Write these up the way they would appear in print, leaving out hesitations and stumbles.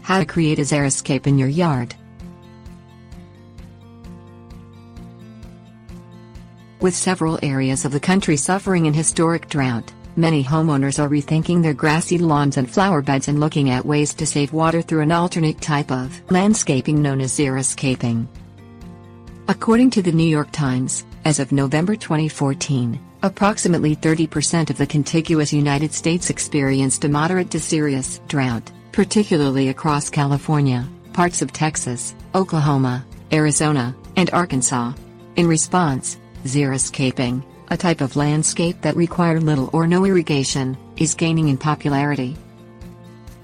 How to create a xeriscape in your yard. With several areas of the country suffering in historic drought, many homeowners are rethinking their grassy lawns and flower beds and looking at ways to save water through an alternate type of landscaping known as xeriscaping. According to the New York Times, as of November 2014, approximately 30% of the contiguous United States experienced a moderate to serious drought, particularly across California, parts of Texas, Oklahoma, Arizona, and Arkansas. In response, xeriscaping, a type of landscape that requires little or no irrigation, is gaining in popularity.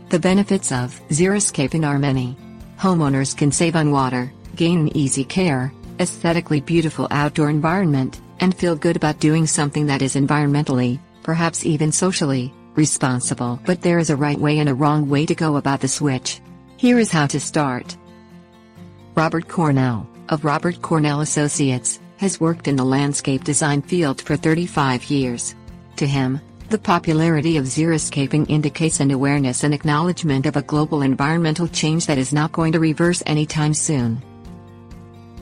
The benefits of xeriscaping are many. Homeowners can save on water, gain an easy care, aesthetically beautiful outdoor environment, and feel good about doing something that is environmentally, perhaps even socially, responsible. But there is a right way and a wrong way to go about the switch. Here is how to start. Robert Cornell, of Robert Cornell Associates, has worked in the landscape design field for 35 years. To him, the popularity of xeriscaping indicates an awareness and acknowledgement of a global environmental change that is not going to reverse anytime soon.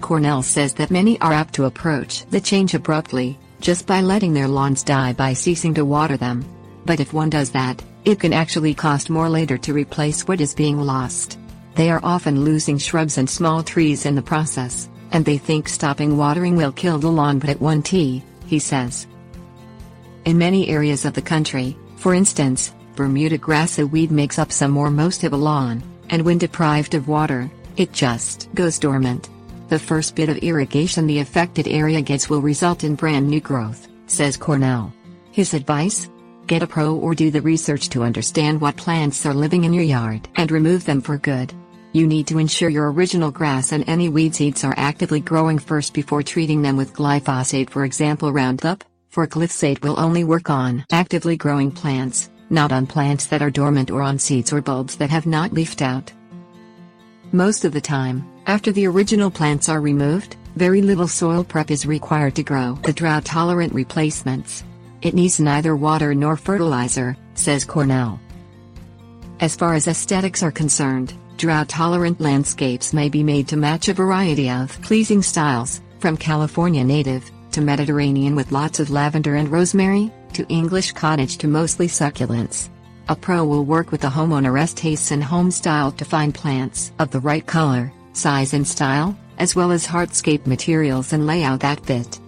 Cornell says that many are apt to approach the change abruptly, just by letting their lawns die by ceasing to water them. But if one does that, it can actually cost more later to replace what is being lost. They are often losing shrubs and small trees in the process, and they think stopping watering will kill the lawn, but it won't, he says. In many areas of the country, for instance, Bermuda grassy weed makes up some or most of a lawn, and when deprived of water, it just goes dormant. The first bit of irrigation the affected area gets will result in brand new growth, says Cornell. His advice? Get a pro or do the research to understand what plants are living in your yard and remove them for good. You need to ensure your original grass and any weed seeds are actively growing first before treating them with glyphosate, for example Roundup, for glyphosate will only work on actively growing plants, not on plants that are dormant or on seeds or bulbs that have not leafed out. Most of the time, after the original plants are removed, very little soil prep is required to grow the drought-tolerant replacements. It needs neither water nor fertilizer, says Cornell. As far as aesthetics are concerned, drought-tolerant landscapes may be made to match a variety of pleasing styles, from California native, to Mediterranean with lots of lavender and rosemary, to English cottage to mostly succulents. A pro will work with the homeowner's tastes and home style to find plants of the right color, size and style, as well as hardscape materials and layout that fit.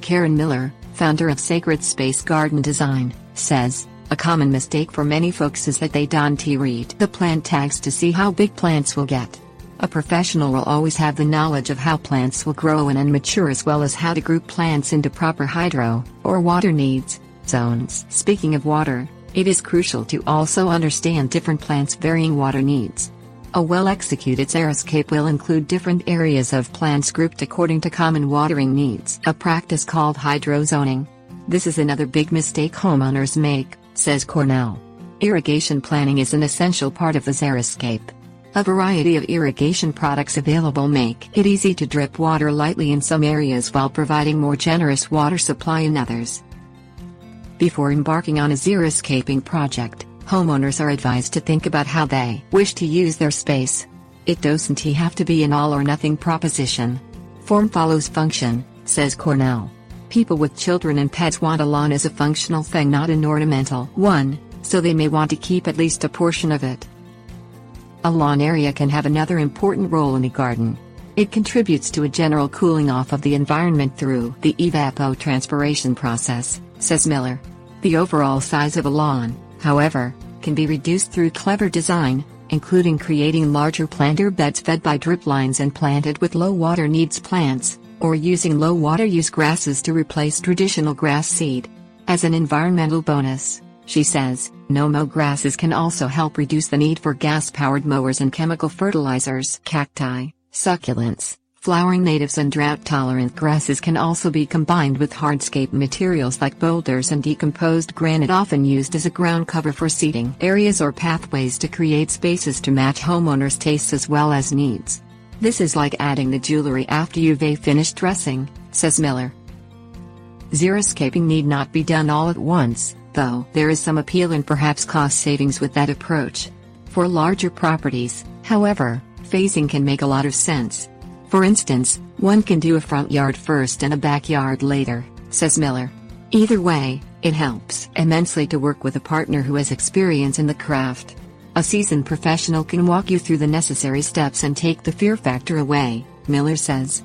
Karen Miller, founder of Sacred Space Garden Design, says, a common mistake for many folks is that they don't read the plant tags to see how big plants will get. A professional will always have the knowledge of how plants will grow and mature, as well as how to group plants into proper hydro, or water needs, zones. Speaking of water, it is crucial to also understand different plants' varying water needs. A well-executed xeriscape will include different areas of plants grouped according to common watering needs, a practice called hydrozoning. This is another big mistake homeowners make, says Cornell. Irrigation planning is an essential part of the xeriscape. A variety of irrigation products available make it easy to drip water lightly in some areas while providing more generous water supply in others. Before embarking on a xeriscaping project, homeowners are advised to think about how they wish to use their space. It doesn't have to be an all-or-nothing proposition. Form follows function, says Cornell. People with children and pets want a lawn as a functional thing, not an ornamental one, so they may want to keep at least a portion of it. A lawn area can have another important role in a garden. It contributes to a general cooling off of the environment through the evapotranspiration process, says Miller. The overall size of a lawn, however, can be reduced through clever design, including creating larger planter beds fed by drip lines and planted with low water needs plants, or using low water use grasses to replace traditional grass seed. As an environmental bonus, she says, no-mow grasses can also help reduce the need for gas-powered mowers and chemical fertilizers. Cacti, succulents, flowering natives and drought-tolerant grasses can also be combined with hardscape materials like boulders and decomposed granite, often used as a ground cover for seating areas or pathways to create spaces to match homeowners' tastes as well as needs. This is like adding the jewelry after you've finished dressing, says Miller. Xeriscaping need not be done all at once, though there is some appeal and perhaps cost savings with that approach. For larger properties, however, phasing can make a lot of sense. For instance, one can do a front yard first and a backyard later, says Miller. Either way, it helps immensely to work with a partner who has experience in the craft. A seasoned professional can walk you through the necessary steps and take the fear factor away, Miller says.